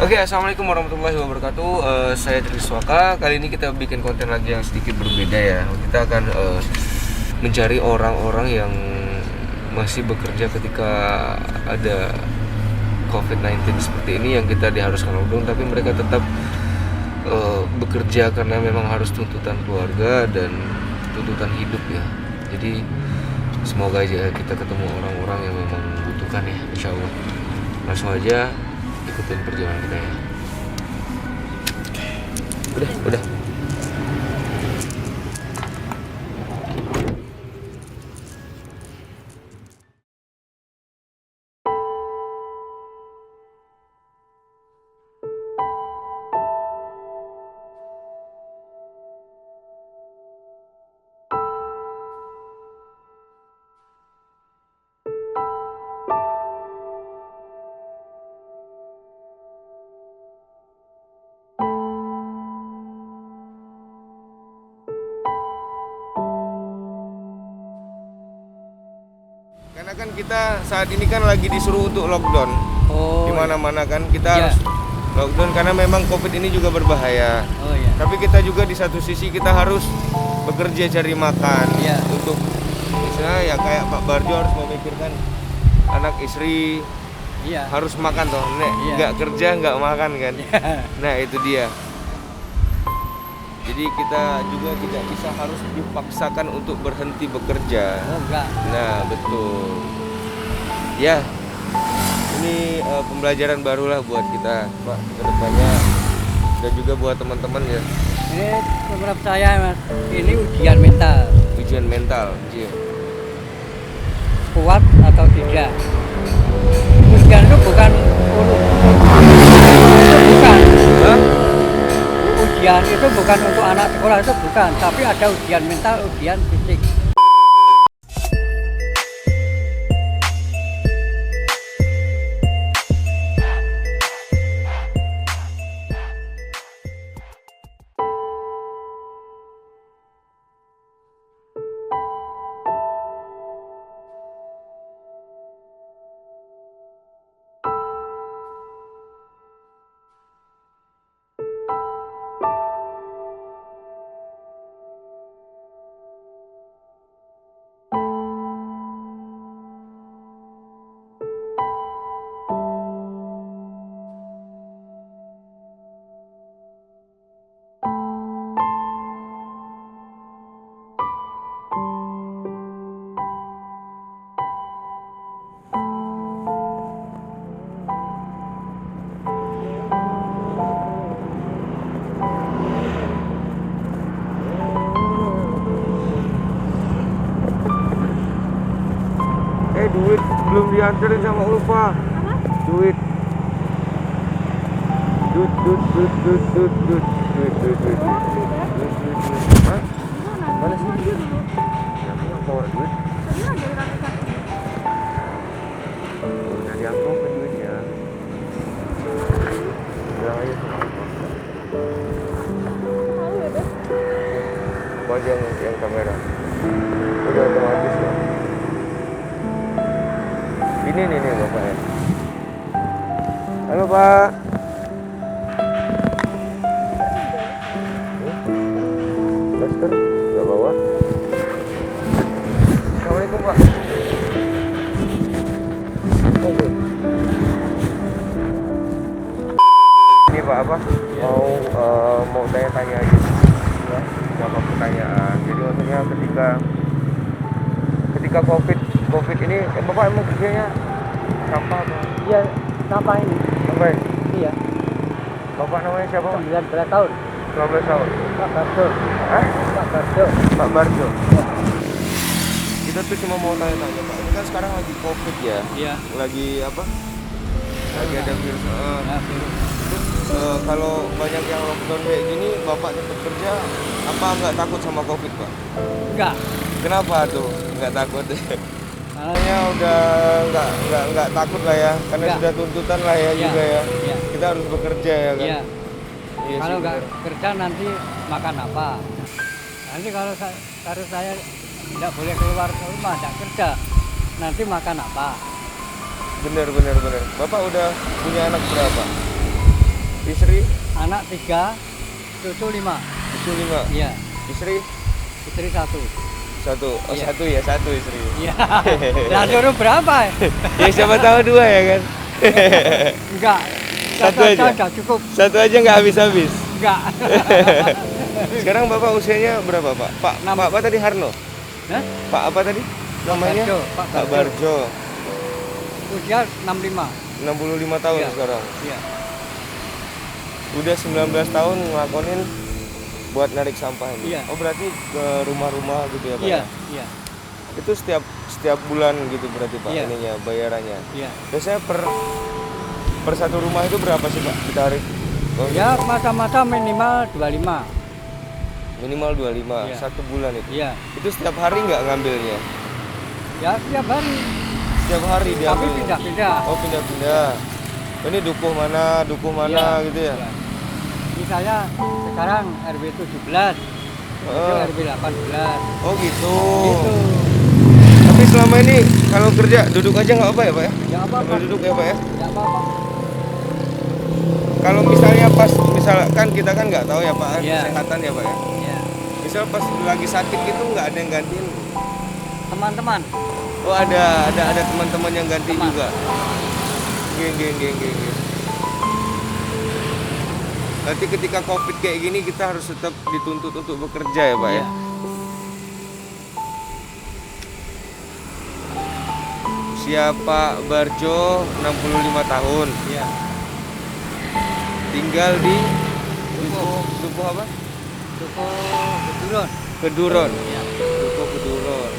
Oke, assalamualaikum warahmatullahi wabarakatuh. Saya Triswaka. Kali ini kita bikin konten lagi yang sedikit berbeda ya. Kita akan mencari orang-orang yang masih bekerja ketika ada COVID-19 seperti ini, yang kita diharuskan lockdown, tapi mereka tetap bekerja karena memang harus tuntutan keluarga dan tuntutan hidup ya. Jadi semoga aja kita ketemu orang-orang yang memang membutuhkan ya, insya Allah. Langsung aja ikutin perjalanan kita ya. Udah. Karena kan kita saat ini kan lagi disuruh untuk lockdown. Di mana-mana kan kita harus lockdown karena memang COVID ini juga berbahaya. Tapi kita juga di satu sisi kita harus bekerja cari makan. Untuk misalnya ya kayak Pak Barjo harus memikirkan anak istri. Harus makan toh. Nggak kerja nggak makan kan. Nah, itu dia. Jadi kita juga tidak bisa harus dipaksakan untuk berhenti bekerja. Nah, betul. Ya, ini pembelajaran barulah buat kita, Pak, ke depannya, dan juga buat teman-teman ya. Ini menurut saya, Mas, ini ujian mental. Ujian mental, iya. Kuat atau tidak. Ujian itu bukan ujian itu bukan untuk anak sekolah, itu bukan, tapi ada ujian mental, ujian fisik. Duit belum diantarin sama Ulfa. Duit. Hah? Mana sih? Aku nggak bawa duit. Udah diangkopin duitnya. Bilang aja sama Ulfa. Bagian yang kamera. Udah otomatis ya. Ini nih Bapak ya. Halo Pak. Masker nggak bawa. Assalamualaikum Pak. Oke. Ini Pak apa? Mau tanya-tanya aja. Ya. Beberapa pertanyaan. Jadi maksudnya ketika COVID ini, Bapak emang kerjanya sampah atau? Iya, sampah ini. Sampah ini? Iya. Bapak namanya siapa? 19 tahun. 19 tahun? Pak Barjo. Hah? Pak Barjo. Pak Barjo? Ya. Kita tuh cuma mau tanya-tanya Pak. Ini kan sekarang lagi COVID ya. Iya. Lagi apa? Lagi ada virus. Nah, virus. Kalau banyak yang lockdown kayak gini, Bapak tetap kerja, apa nggak takut sama COVID Pak? Enggak. Kenapa tuh nggak takut? Karena Kayaknya udah nggak takut lah ya, karena Nggak. sudah tuntutan lah ya Iya, juga ya. iya. Kita harus bekerja ya kan. Iya. Iya Kalau sih, nggak bener. kerja nanti makan apa? Nanti kalau saya tidak boleh keluar rumah, tidak kerja, nanti makan apa? Bener. Bapak udah punya anak berapa? Istri? Anak 3, cucu 5. Cucu 5. Iya, Istri? istri 1. 1. Oh Iya. 1 ya, 1 istri. Iya. Lah suruh berapa? Ya siapa tahu 2 ya kan. Enggak. Satu aja? Enggak cukup. 1 aja nggak habis-habis. Enggak. Sekarang Bapak usianya berapa Pak? Pak apa tadi Harno? Hah? Pak apa tadi? Namanya? Barjo, Pak Barjo. Usia 65. 65 tahun Iya. sekarang. Iya. Udah 19 tahun ngelakonin buat narik sampah ini. Iya. Oh berarti ke rumah-rumah gitu ya Pak? Iya, ya? iya. Itu setiap bulan gitu berarti Pak Iya. ininya bayarannya. Iya. Biasanya per satu rumah itu berapa sih Pak ditarik? Oh, Ya masa-masa minimal 25. minimal 25 Iya. satu bulan itu. Iya. Itu setiap hari nggak ngambilnya? Ya tiap hari. Setiap hari Tapi diambil. pindah-pindah. Oh pindah-pindah. Ini dukuh mana Iya, gitu ya? iya. Misalnya sekarang RW 17, itu Heeh. RW 18. Oh gitu. Gitu. Tapi selama ini kalau kerja duduk aja nggak apa ya Pak ya? Ya apa-apa. Sambil duduk ya Pak ya? Ya apa-apa. Kalau misalnya misalkan kita kan nggak tahu ya Pak Iya. kesehatan ya Pak ya. Ya. Misal pas lagi sakit gitu nggak ada yang gantiin. Teman-teman. Oh ada teman-teman yang ganti Teman. juga. Geng. Nanti ketika COVID kayak gini kita harus tetap dituntut untuk bekerja ya Pak ya. Iya. Usia Pak Barjo 65 tahun. Iya. Tinggal di Dukuh apa? Dukuh Beduron. Keduron. Iya. Dukuh Keduron.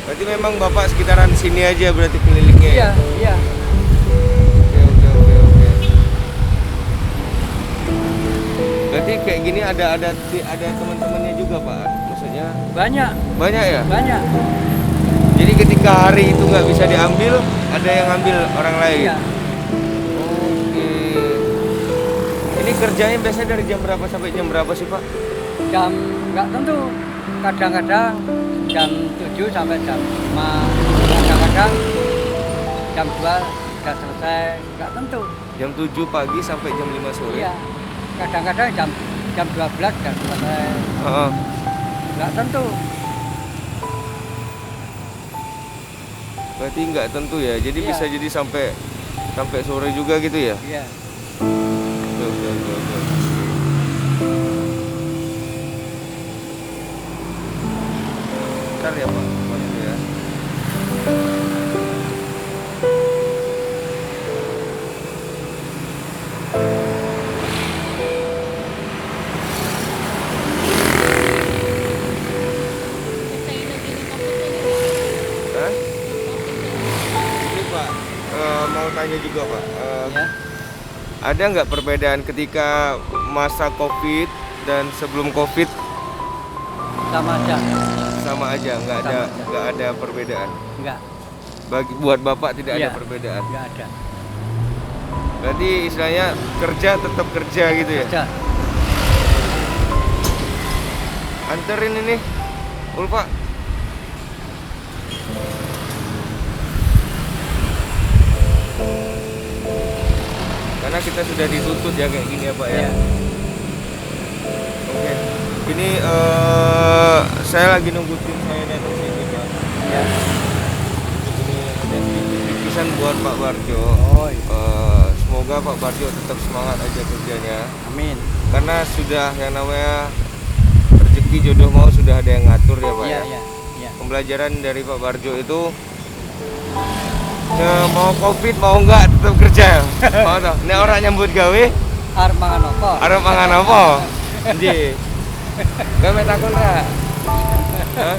Berarti memang Bapak sekitaran sini aja berarti kelilingnya ya? Iya, iya. Oke. Berarti kayak gini ada teman-temannya juga Pak? Maksudnya Banyak, banyak ya? banyak. Jadi ketika hari itu nggak bisa diambil, ada yang ngambil orang lain? Iya. Oke. Ini kerjanya biasanya dari jam berapa sampai jam berapa sih Pak? Jam nggak tentu. Kadang-kadang jam 7 sampai jam 5. Kadang-kadang jam 2 sudah selesai. Nggak tentu. Jam 7 pagi sampai jam 5 sore? Iya. Kadang-kadang jam 12 sudah selesai. Heeh. Nggak tentu. Berarti nggak tentu ya, jadi Iya. bisa jadi sampai sore juga gitu ya? Iya. Oke. Bentar ya Pak, masuk ya. Hah? Ini Pak, mau tanya juga Pak. Ya. Ada nggak perbedaan ketika masa COVID dan sebelum COVID? Sama aja. Sama aja, nggak Sama aja. ada perbedaan. Enggak. Buat Bapak tidak ada Iya. perbedaan. Enggak ada. Berarti istilahnya kerja tetap kerja gitu ya? Kerja. Anterin ini, Ulfa. Karena kita sudah dituntut ya kayak gini ya Pak ya. Iya. Oke. Ini saya lagi nunggu tim saya datang sini Pak. Ya. Ini ada sedikit bingkisan buat Pak Barjo. Oh, iya. Semoga Pak Barjo tetap semangat aja kerjanya. Amin. Karena sudah yang namanya rezeki jodoh mau sudah ada yang ngatur ya Pak Iya, ya. iya, iya. Pembelajaran dari Pak Barjo itu mau COVID mau enggak tetap kerja. Mau toh? Nek orang nyambut gawe Arep mangan apa? arep mangan apa? Nggih. Gawe takon ra? Hah?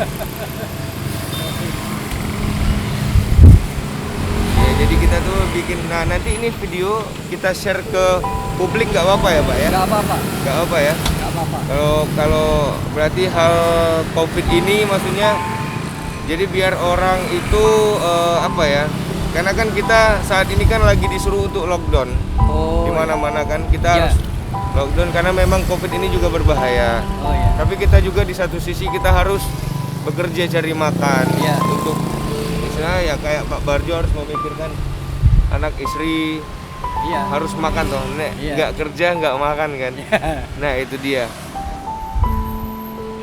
jadi kita tuh bikin, nah nanti ini video kita share ke publik nggak apa-apa ya Pak ya? Nggak apa-apa. Nggak apa ya? Nggak apa-apa. Kalau berarti hal COVID ini maksudnya, jadi biar orang itu apa ya? Karena kan kita saat ini kan lagi disuruh untuk lockdown di mana-mana kan, kita harus lockdown karena memang COVID ini juga berbahaya. Tapi kita juga di satu sisi kita harus bekerja cari makan untuk misalnya ya kayak Pak Barjo harus memikirkan anak istri, harus makan toh, nggak kerja nggak makan kan. Nah itu dia.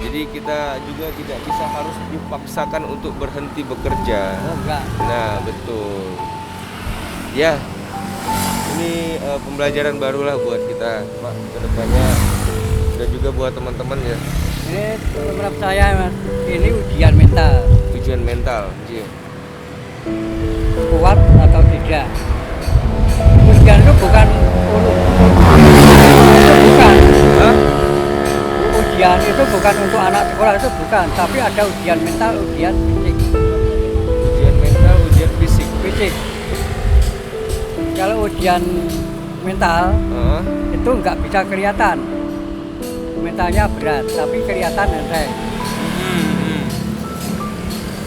Jadi kita juga tidak bisa harus dipaksakan untuk berhenti bekerja. Nah betul. Ya, ini pembelajaran barulah buat kita Pak kedepannya, dan juga buat teman-teman ya. Ini menurut saya Mas, ini ujian mental. Ujian mental, iya. Kuat atau tidak. Ujian itu bukan ujian itu bukan untuk anak sekolah, itu bukan, tapi ada ujian mental, ujian fisik. Ujian mental, ujian fisik. Kalau ujian mental itu nggak bisa kelihatan, mentalnya berat, tapi kelihatan enteng.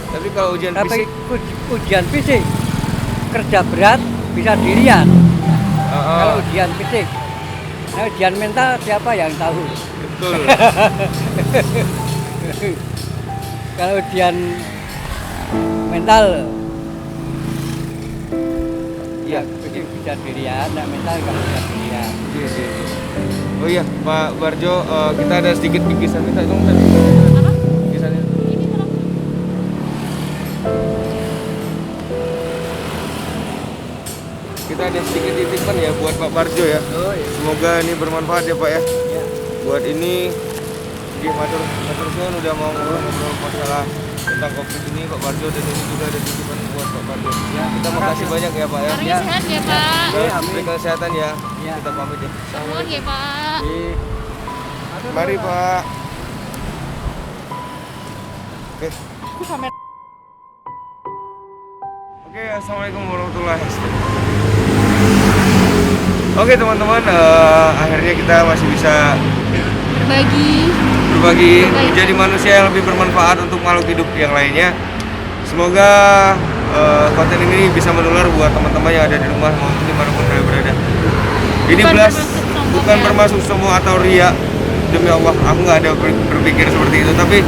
Tapi kalau ujian fisik, ujian fisik kerja berat bisa dilihat. Kalau ujian fisik, nah ujian mental siapa yang tahu? betul. Kalau ujian mental ya bisa dilihat, nah mental nggak bisa dilihat. Oh iya Pak Barjo, kita ada sedikit bingkisan, minta dong tadi. Bingkisannya. Kita ada sedikit titipan ya buat Pak Barjo ya. Semoga ini bermanfaat ya Pak ya. Buat ini di matur suwun udah mau ngobrol masalah tentang COVID ini Pak Barjo, dan ini juga ada titipan buat Pak Barjo. Kita makasih banyak ya Pak ya. Hari sehat ya Pak. Berikan kesehatan ya. Kita pamit ya. Nuhun ya Pak. Mari Pak. Oke, assalamualaikum warahmatullahi wabarakatuh. Oke teman-teman, akhirnya kita masih bisa berbagi menjadi manusia yang lebih bermanfaat untuk makhluk hidup yang lainnya. Semoga konten ini bisa menular buat teman-teman yang ada di rumah maupun dimanapun kalian berada. Ini bukan bermaksud sombong atau ria, demi Allah aku nggak ada berpikir seperti itu, tapi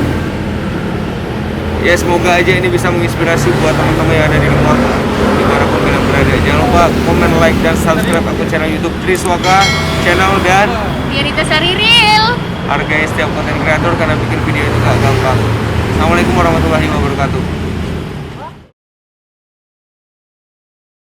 ya semoga aja ini bisa menginspirasi buat teman-teman yang ada di rumah dimanapun kalian berada. Jangan lupa komen, like, dan subscribe akun channel YouTube Triswaka Channel, dan Biarita Sariril. Hargai setiap konten kreator karena bikin video itu gak gampang. Assalamualaikum warahmatullahi wabarakatuh.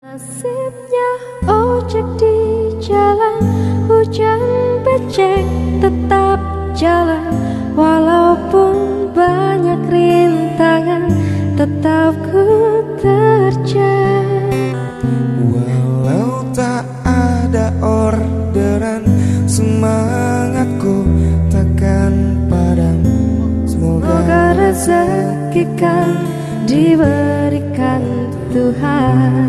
Nasibnya ojek di jalan, hujan becek tetap jalan. Walaupun banyak rintangan, tetap ku terjang. Walau tak ada orderan, semangatku takkan padam. Semoga rezeki kan diberikan Tuhan.